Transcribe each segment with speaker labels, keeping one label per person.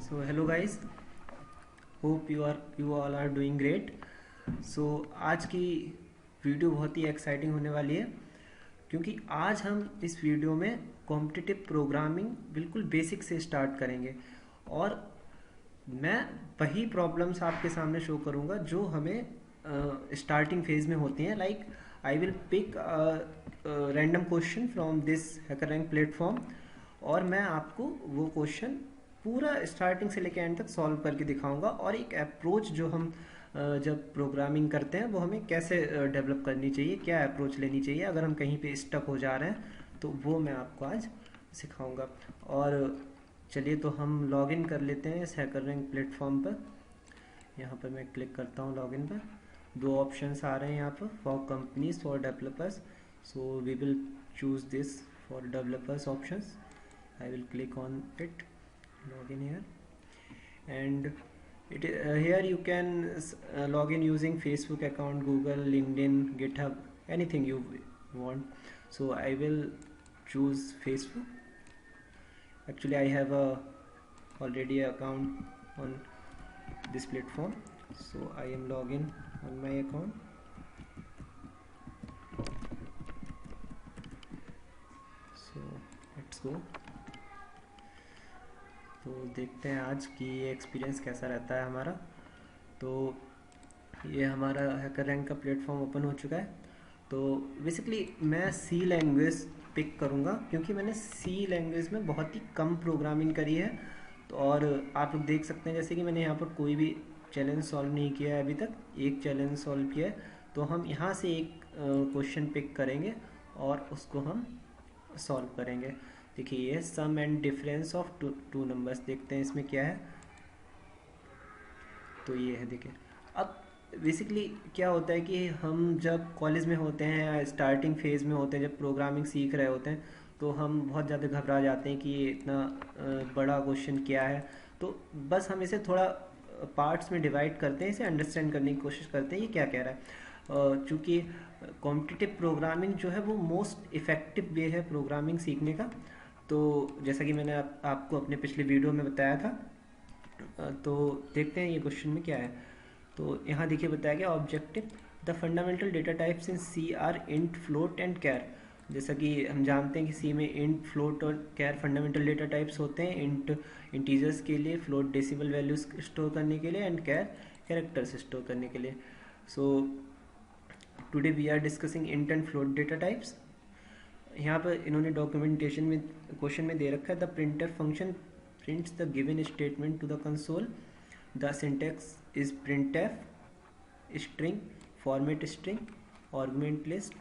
Speaker 1: So hello guys, hope you all are doing great. So आज की video बहुत ही exciting होने वाली है क्योंकि आज हम इस वीडियो में कॉम्पिटिटिव प्रोग्रामिंग बिल्कुल बेसिक से स्टार्ट करेंगे और मैं वही प्रॉब्लम्स आपके सामने शो करूँगा जो हमें स्टार्टिंग फेज में होती हैं। Like I will pick random question from this HackerRank platform और मैं आपको वो क्वेश्चन पूरा स्टार्टिंग से लेकर एंड तक सॉल्व करके दिखाऊंगा और एक अप्रोच जो हम जब प्रोग्रामिंग करते हैं वो हमें कैसे डेवलप करनी चाहिए, क्या अप्रोच लेनी चाहिए अगर हम कहीं पे स्टक हो जा रहे हैं, तो वो मैं आपको आज सिखाऊंगा। और चलिए तो हम लॉगिन कर लेते हैं इस हैकररैंक प्लेटफॉर्म पर। यहाँ पर मैं क्लिक करता हूँ लॉगिन पर। दो ऑप्शंस आ रहे हैं यहाँ पर, for companies, for developers. So we will choose this for developers options. I will click on it, log in here, and here you can log in using Facebook account, Google, LinkedIn, GitHub, anything you want. So I will choose Facebook. Actually I have already account on this platform, so I am login on my account. So let's go. तो देखते हैं आज की ये experience कैसा रहता है हमारा। तो ये हमारा हैकररैंक का प्लेटफॉर्म ओपन हो चुका है। तो बेसिकली मैं सी लैंग्वेज पिक करूँगा क्योंकि मैंने सी लैंग्वेज में बहुत ही कम प्रोग्रामिंग करी है। तो और आप लोग देख सकते हैं जैसे कि मैंने यहाँ पर कोई भी चैलेंज सॉल्व नहीं किया है अभी तक, एक चैलेंज सॉल्व किया है। तो हम यहाँ से एक क्वेश्चन पिक करेंगे और उसको हम सॉल्व करेंगे। देखिए ये sum and difference of two numbers, देखते हैं इसमें क्या है। तो ये है, देखिए अब बेसिकली क्या होता है कि हम जब कॉलेज में होते हैं या स्टार्टिंग फेज़ में होते हैं, जब प्रोग्रामिंग सीख रहे होते हैं, तो हम बहुत ज़्यादा घबरा जाते हैं कि ये इतना बड़ा क्वेश्चन क्या है। तो बस हम इसे थोड़ा पार्ट्स में डिवाइड करते हैं, इसे अंडरस्टैंड करने की कोशिश करते हैं ये क्या कह रहा है। चूँकि कॉम्पिटिटिव प्रोग्रामिंग जो है वो मोस्ट इफ़ेक्टिव वे है प्रोग्रामिंग सीखने का। तो जैसा कि मैंने आपको अपने पिछले वीडियो में बताया था, तो देखते हैं ये क्वेश्चन में क्या है। तो यहाँ देखिए बताया गया objective, the fundamental data types in C are int, float and char. जैसा कि हम जानते हैं कि सी में इंट, फ्लोट और कैर फंडामेंटल डेटा टाइप्स होते हैं। इंट इंटीजर्स के लिए, फ्लोट डेसिमल वैल्यूज स्टोर करने के लिए, एंड कैर कैरेक्टर्स स्टोर करने के लिए। So today we are discussing int and float data types. यहाँ पर इन्होंने डॉक्यूमेंटेशन में क्वेश्चन में दे रखा है, the printf function prints the given statement to the console, the syntax is printf, string, format string, argument list,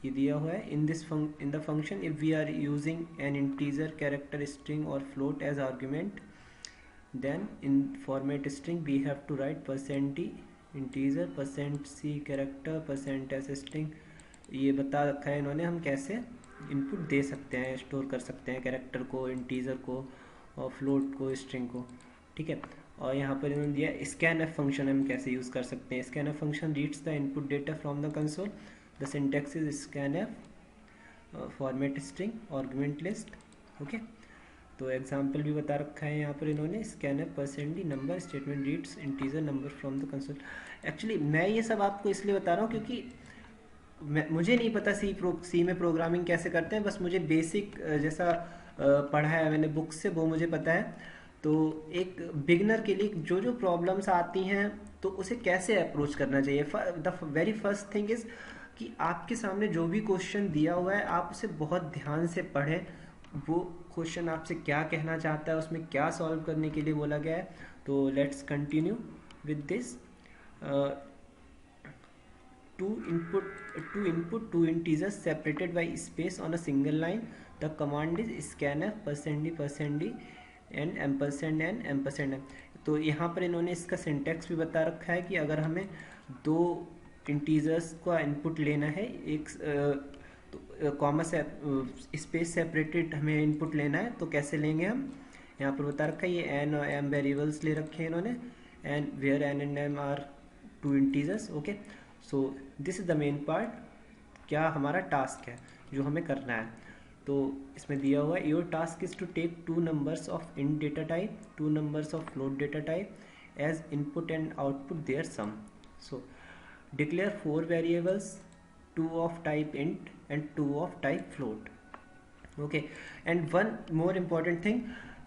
Speaker 1: ये दिया हुआ है। In the function if we are using an integer, character, string और float as argument, then in format string we have to write %d integer, %c character, %s string। ये बता रखा है इन्होंने हम कैसे इनपुट दे सकते हैं, स्टोर कर सकते हैं कैरेक्टर को, इंटीजर को और फ्लोट को, स्ट्रिंग को, ठीक है। और यहाँ पर इन्होंने दिया स्कैन एफ फंक्शन हम कैसे यूज़ कर सकते हैं। Scan F function reads the input data from the console, the syntax is scan F, format string, argument list, okay. तो एग्जाम्पल भी बता रखा है यहाँ पर इन्होंने, scan F, %d number, statement reads integer number from the console. Actually मैं ये सब आपको इसलिए बता रहा हूँ क्योंकि मुझे नहीं पता सी में प्रोग्रामिंग कैसे करते हैं। बस मुझे बेसिक जैसा पढ़ा है मैंने बुक से वो मुझे पता है। तो एक बिगनर के लिए जो जो प्रॉब्लम्स आती हैं तो उसे कैसे अप्रोच करना चाहिए। The very first thing is कि आपके सामने जो भी क्वेश्चन दिया हुआ है आप उसे बहुत ध्यान से पढ़ें। वो क्वेश्चन आपसे क्या कहना चाहता है, उसमें क्या सॉल्व करने के लिए बोला गया है। तो let's continue with this. two input, two integers separated by space on a single line, the command is scanf, %d, %d and ampersand n, ampersand n। तो यहाँ पर इन्होंने इसका सिंटैक्स भी बता रखा है कि अगर हमें दो इंटीजर्स का इनपुट लेना है, एक तो कॉमा से स्पेस सेपरेटेड हमें इनपुट लेना है, तो कैसे लेंगे हम। यहाँ पर बता रखा है ये एन और एम वेरिएबल्स ले रखे हैं इन्होंने, and where N and M are two integers, okay. So this is the main part, क्या हमारा टास्क है जो हमें करना है। तो इसमें दिया हुआ है your task is to take two numbers of int data type, two numbers of float data type as input and output their sum. So declare four variables, two of type int and two of type float. Okay, and one more important thing,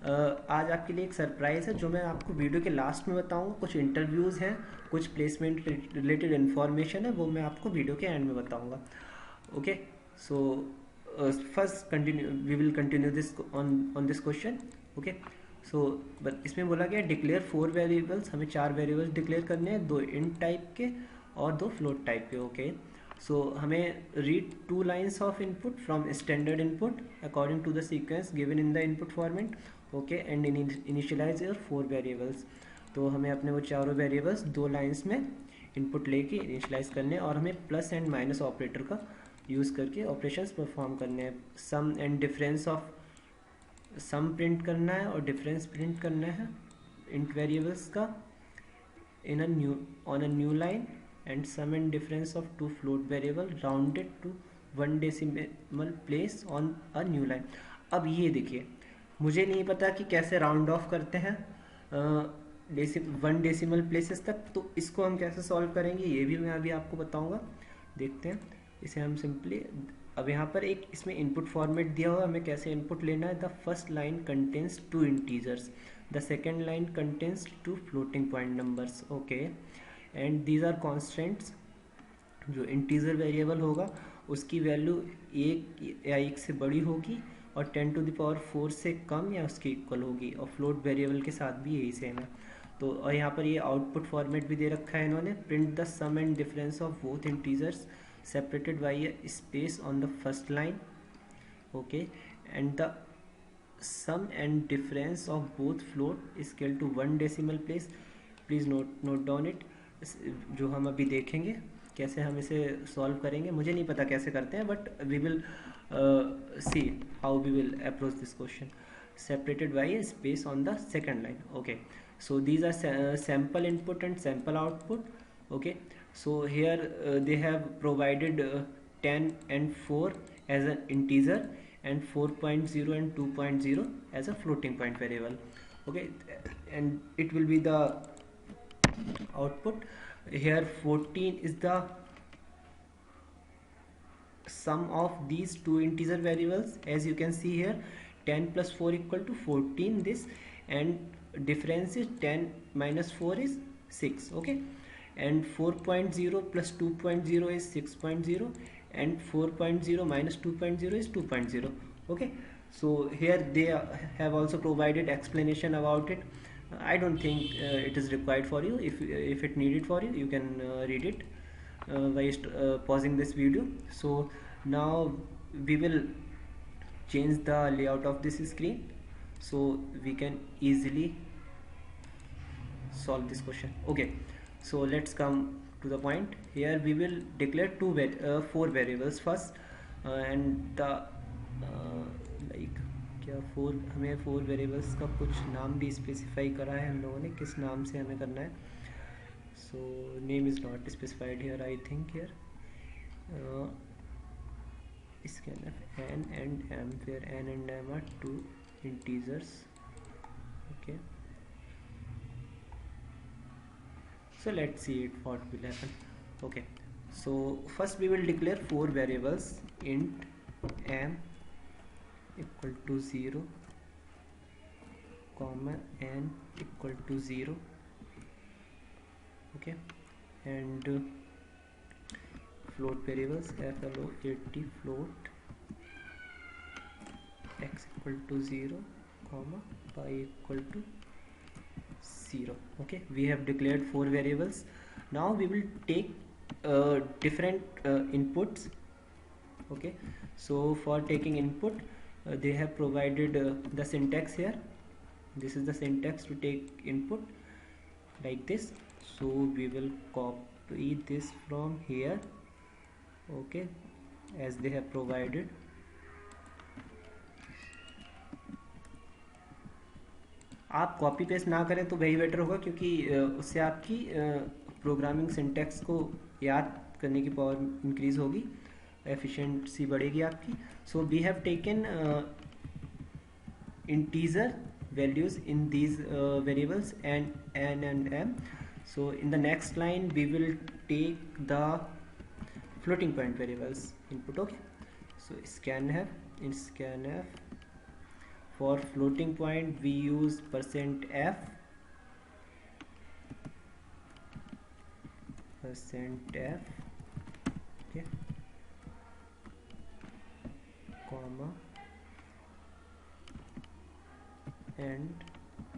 Speaker 1: आज आपके लिए एक surprise है जो मैं आपको video के last में बताऊंगा. कुछ इंटरव्यूज़ हैं, कुछ प्लेसमेंट रिलेटेड इन्फॉर्मेशन है, वो मैं आपको वीडियो के एंड में बताऊंगा. Okay, so first continue we will continue this on this question. Okay, so इसमें बोला गया डिक्लेयर फोर वेरिएबल्स, हमें चार वेरिएबल्स डिक्लेयर करने हैं, दो इंट टाइप के और दो फ्लोट टाइप के. ओके, सो हमें read two lines of input from standard input according to the sequence given in the input format. Okay, and initialize your four variables. तो हमें अपने वो चारों वेरिएबल्स दो लाइन्स में इनपुट लेके इनिशियलाइज करने हैं और हमें प्लस एंड माइनस ऑपरेटर का यूज़ करके ऑपरेशंस परफॉर्म करने हैं. Sum and difference of sum print करना है और डिफरेंस प्रिंट करना है इंट वेरिएबल्स का in a new on a new line, and sum and difference of two float variable rounded to 1 decimal place on a new line. अब ये देखिए, मुझे नहीं पता कि कैसे राउंड ऑफ करते हैं 1 डेसिमल प्लेसेस तक, तो इसको हम कैसे सॉल्व करेंगे ये भी मैं अभी आपको बताऊंगा. देखते हैं इसे हम सिंपली. अब यहाँ पर एक इसमें इनपुट फॉर्मेट दिया हुआ है, हमें कैसे इनपुट लेना है. The first line contains two integers, the second line contains two floating point numbers. Okay, and these are constants. जो इंटीजर वेरिएबल होगा उसकी वैल्यू एक या एक से बड़ी होगी और 10⁴ से कम या उसके इक्वल होगी, और फ्लोट वेरिएबल के साथ भी यही सेम है. तो और यहाँ पर ये आउटपुट फॉर्मेट भी दे रखा है इन्होंने. Print the sum and difference of both integers separated by a space on the first line. Okay, and the sum and difference of both float is equal to 1 decimal place. Please note down it. जो हम अभी देखेंगे कैसे हम इसे solve करेंगे, मुझे नहीं पता कैसे करते हैं, but we will see how we will approach this question. separated by a space on the second line. Okay, so these are sample input and sample output. Okay, so here they have provided 10 and 4 as an integer and 4.0 and 2.0 as a floating point variable. Okay, and it will be the output. Here 14 is the sum of these two integer variables. As you can see here, 10 plus 4 equal to 14 this, and difference is 10 minus 4 is 6. Okay, and 4.0 plus 2.0 is 6.0, and 4.0 minus 2.0 is 2.0. Okay, so here they have also provided explanation about it. I don't think it is required for you. If it needed for you, you can read it by pausing this video. So now we will change the layout of this screen so we can easily solve this question. Okay, so let's come to the point. Here we will declare four variables first, and the like क्या four, हमें four variables का कुछ नाम भी specify करा है हम लोगों ने, किस नाम से हमें करना है. So name is not specified here, I think here इसके अंदर N and M, where N and M are two integers. Okay, so let's see it what will happen. Okay, so first we will declare four variables. Int m equal to 0, comma n equal to 0. Okay, and float variables float float x equal to 0, comma y equal to 0. Okay, we have declared four variables. Now we will take different inputs. Okay, so for taking input they have provided the syntax here. This is the syntax to take input like this. So we will copy this from here. Okay, as they have provided. आप copy paste ना करें तो वही better होगा, क्योंकि उससे आपकी programming syntax को याद करने की पावर इंक्रीज होगी. एफिशिएंसी बढ़ेगी आपकी. So we have taken integer values in these variables and n and m. So in the next line we will take the floating point variables input. Okay, so scanf, in scanf for floating point we use %f, okay, comma and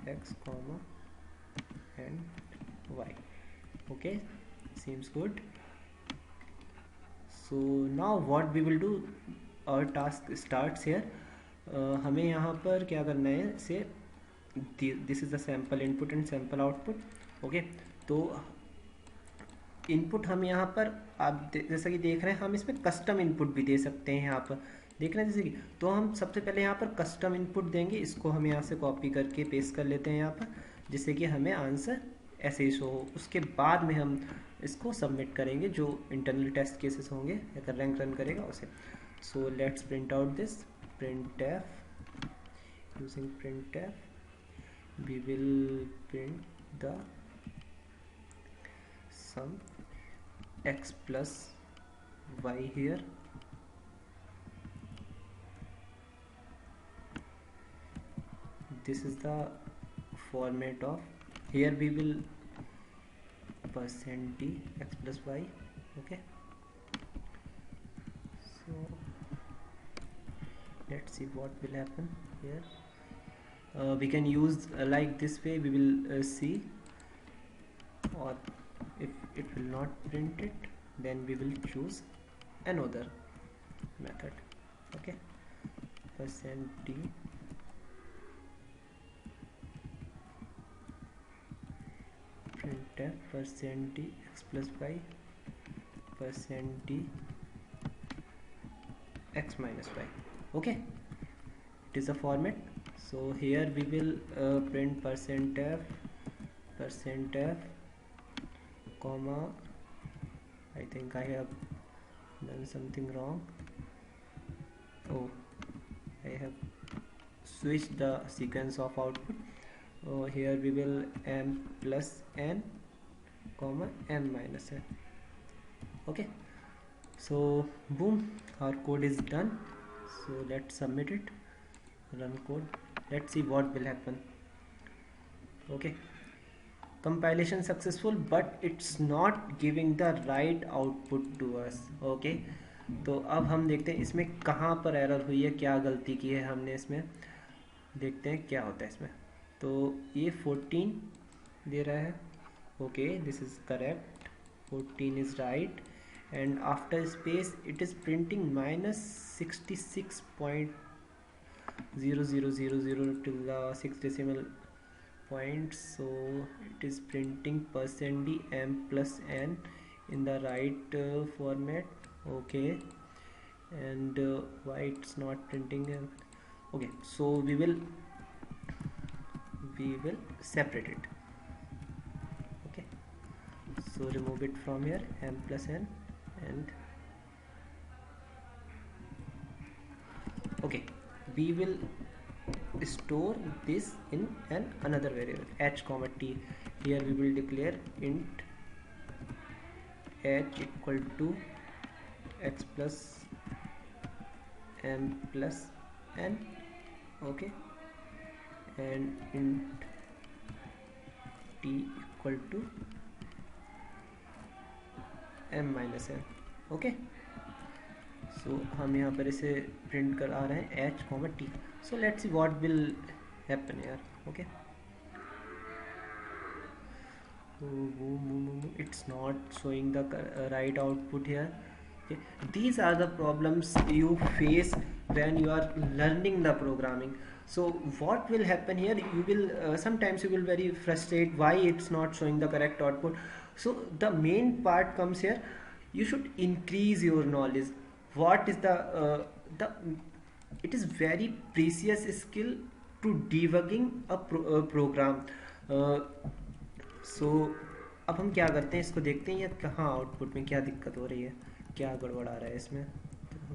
Speaker 1: x comma and y. Okay, seems good. So now what we will do, our task starts here. हमें यहाँ पर क्या करना है, से this is the sample input and sample output. Okay, तो input हम यहाँ पर आप जैसा कि देख रहे हैं, हम इसमें कस्टम इनपुट भी दे सकते हैं. यहाँ पर देख रहे हैं जैसे कि, तो हम सबसे पहले यहाँ पर कस्टम इनपुट देंगे. इसको हम यहाँ से कॉपी करके पेस्ट कर लेते हैं यहाँ पर, जिससे कि हमें आंसर ऐसे ही शो हो. उसके बाद में हम इसको सबमिट करेंगे जो इंटरनल टेस्ट केसेस होंगे, अगर रैंक रन करेगा उसे. So let's print out this printf. Using printf we will print the sum x plus y here. This is the format of, here we will %d x plus y. Okay, so let's see what will happen here. We can use like this way, we will see, or if it will not print it, then we will choose another method. Okay, %d printf %d x plus y %d x minus y. Okay, it is a format. So here we will print %f comma, I think I have done something wrong. Oh, I have switched the sequence of output. Here we will m plus n comma m minus n. Okay, so boom, our code is done. So let's submit it, run code, let's see what will happen. Okay, compilation successful, but it's not giving the right output to us. Okay, तो अब हम देखते हैं इसमें कहाँ पर error हुई है, क्या गलती की है हमने इसमें, देखते हैं क्या होता है इसमें. तो ये 14 दे रहा है. Okay, this is correct, 14 is right, and after space it is printing -66.0000 till the 6 decimal points. So it is printing %d m plus n in the right format. Okay, and why it's not printing okay, so we will separate it. Okay, so remove it from here, m plus n, and okay, we will store this in another variable h comma t. Here we will declare int h equal to x plus m plus n. Okay, and int t equal to m minus n. Okay, so हम यहाँ पर इसे print कर आ रहे हैं h comma t. So let's see what will happen यार. Okay, it's not showing the right output here. Okay, these are the problems you face when you are learning the programming. So what will happen here, you will sometimes you will very frustrated why it's not showing the correct output. So the main part comes here, you should increase your knowledge. What is the it is very precious skill to debugging a program. So अब हम क्या करते हैं, इसको देखते हैं ये कहाँ आउटपुट में क्या दिक्कत हो रही है, क्या गड़बड़ आ रहा है इसमें.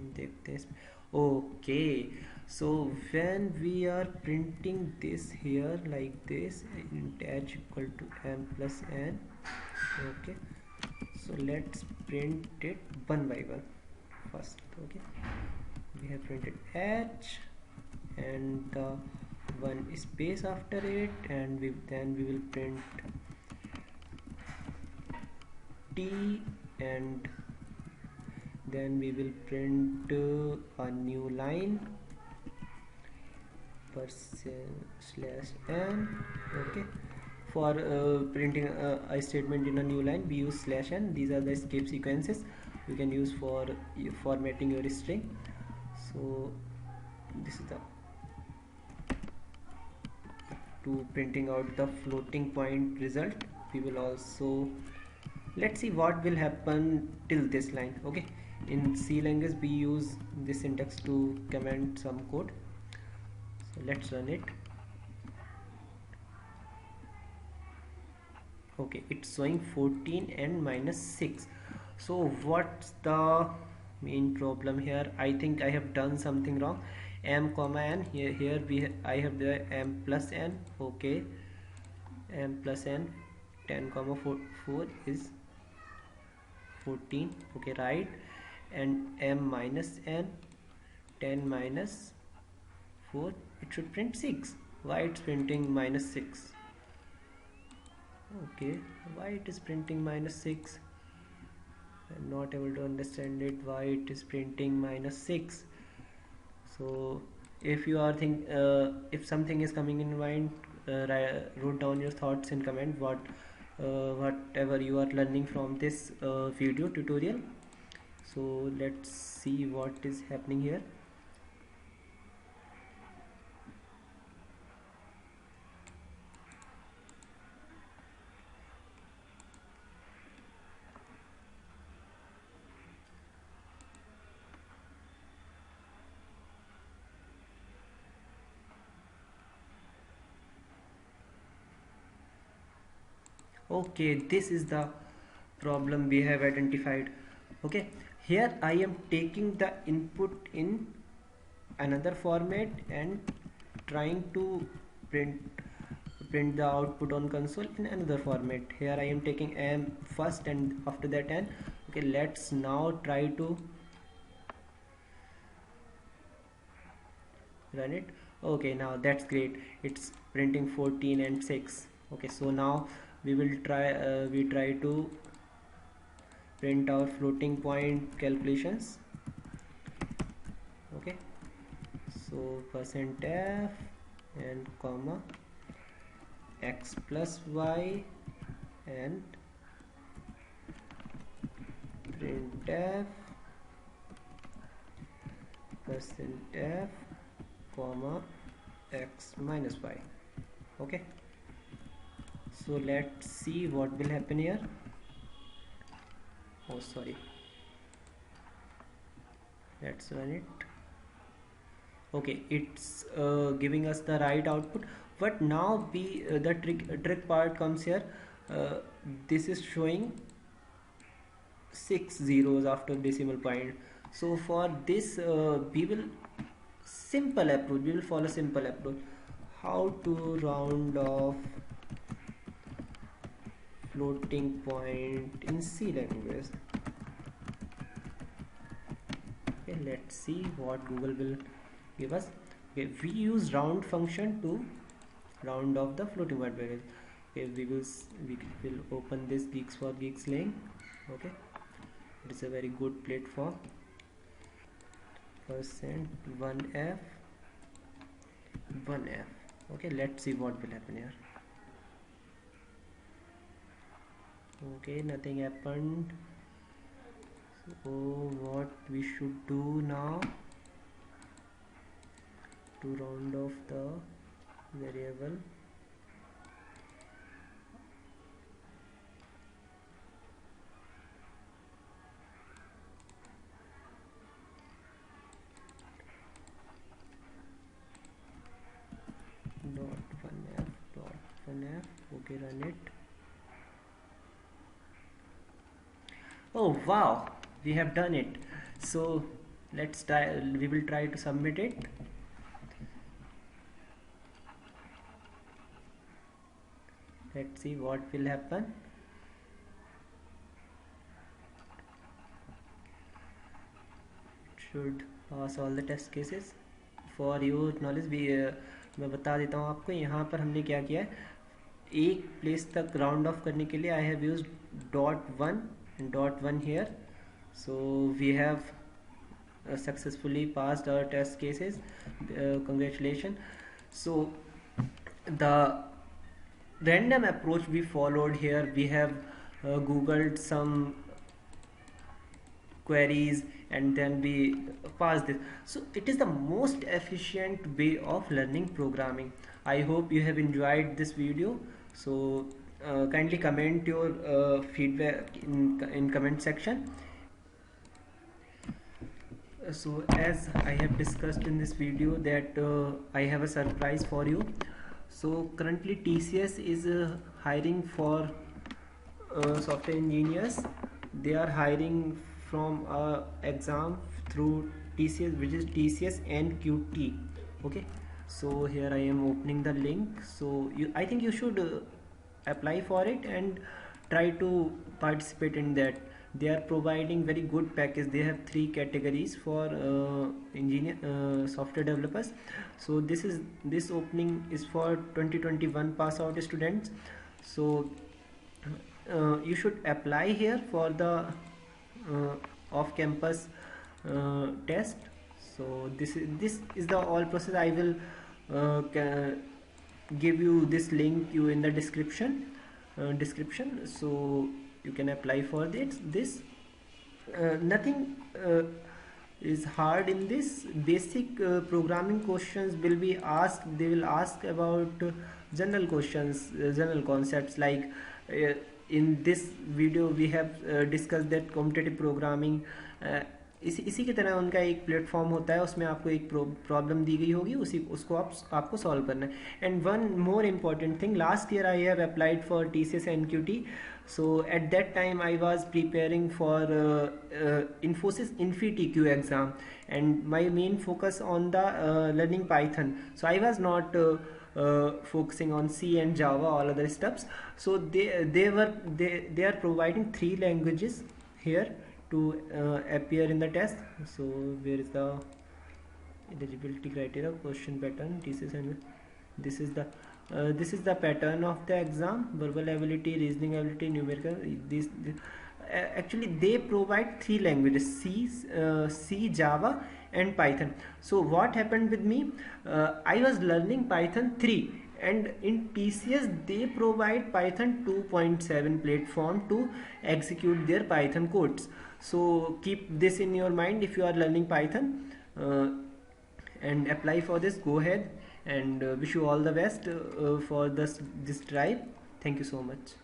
Speaker 1: हम देखते हैं इसमें. Okay, so when we are printing this here like this, int h equal to m plus n. Okay, so let's print it one by one first. Okay, we have printed h and the one space after it, and then we will print t, and then we will print a new line slash n. Okay, for printing a statement in a new line we use slash n. These are the escape sequences you can use for formatting your string. So this is the to printing out the floating point result. We will also, let's see what will happen till this line. Okay, in C language we use this syntax to comment some code. So let's run it. Okay, it's showing 14 and -6. So what's the main problem here? I think I have done something wrong. M comma n, I have the m plus n. Okay, m plus n, 10 comma 4 is 14. Okay, right, and m minus n, 10 minus 4, it should print 6. Why it's printing -6? Okay, why it is printing -6? I'm not able to understand it, why it is printing -6. So if you are if something is coming in mind, wrote down your thoughts in comment, whatever you are learning from this video tutorial. So let's see what is happening here. Okay, this is the problem we have identified. Okay, here I am taking the input in another format and trying to print the output on console in another format. Here I am taking m first and after that n. Okay, let's now try to run it. Okay, now that's great, it's printing 14 and 6. Okay, so now we will try to print our floating point calculations. Okay, so %f and comma x plus y and printf %f comma x minus y. Okay, so let's see what will happen here. Oh sorry, let's run it. Okay, it's giving us the right output, but now the trick part comes here. This is showing 6 zeros after decimal point. So for this we will follow simple approach. How to round off floating point in C language. Okay, let's see what Google will give us. Okay, we use round function to round off the floating point variable. Okay, we will open this Geeks for Geeks link. Okay, it is a very good platform. %1f 1f. Okay, let's see what will happen here. Okay, nothing happened. So what we should do now to round off the variable? .1f. Okay, run it. Oh wow, we have done it. So Let's try, we will try to submit it. Let's see what will happen. It should pass all the test cases. For your knowledge भी मैं बता देता हूँ आपको, यहाँ पर हमने क्या किया है, एक प्लेस तक राउंड ऑफ करने के लिए I have use .1 here. So we have successfully passed our test cases. Congratulations. So the random approach we followed here, we have googled some queries and then we pass this. So it is the most efficient way of learning programming. I hope you have enjoyed this video. So kindly comment your feedback in comment section. So as I have discussed in this video that I have a surprise for you. So currently TCS is hiring for software engineers. They are hiring from exam through TCS, which is TCS NQT. Okay, so here I am opening the link. So I think you should apply for it and try to participate in that. They are providing very good package. They have 3 categories for software developers. So this opening is for 2021 pass out students. So you should apply here for the off campus test. So this is the all process. I will give you this link you in the description. So you can apply for this. Nothing is hard in this. Basic programming questions will be asked. They will ask about general questions, general concepts, like in this video we have discussed that competitive programming. इसी की तरह उनका एक platform होता है, उसमें आपको एक प्रॉब्लम दी गई होगी, उसको आपको सॉल्व करना है. And one more important thing, last year I have applied for TCS NQT. So at that time I was preparing for Infosys InfyTQ exam, and my main focus on the learning Python. So I was not focusing on C and Java, all other stuffs. So they are providing 3 languages here to appear in the test. So where is the eligibility criteria, question pattern, TCS, and this is the pattern of the exam: verbal ability, reasoning ability, numerical. Actually they provide 3 languages: C, Java and Python. So what happened with me, I was learning Python 3, and in TCS they provide Python 2.7 platform to execute their Python codes. So keep this in your mind if you are learning Python, and apply for this. Go ahead, and wish you all the best for this drive. Thank you so much.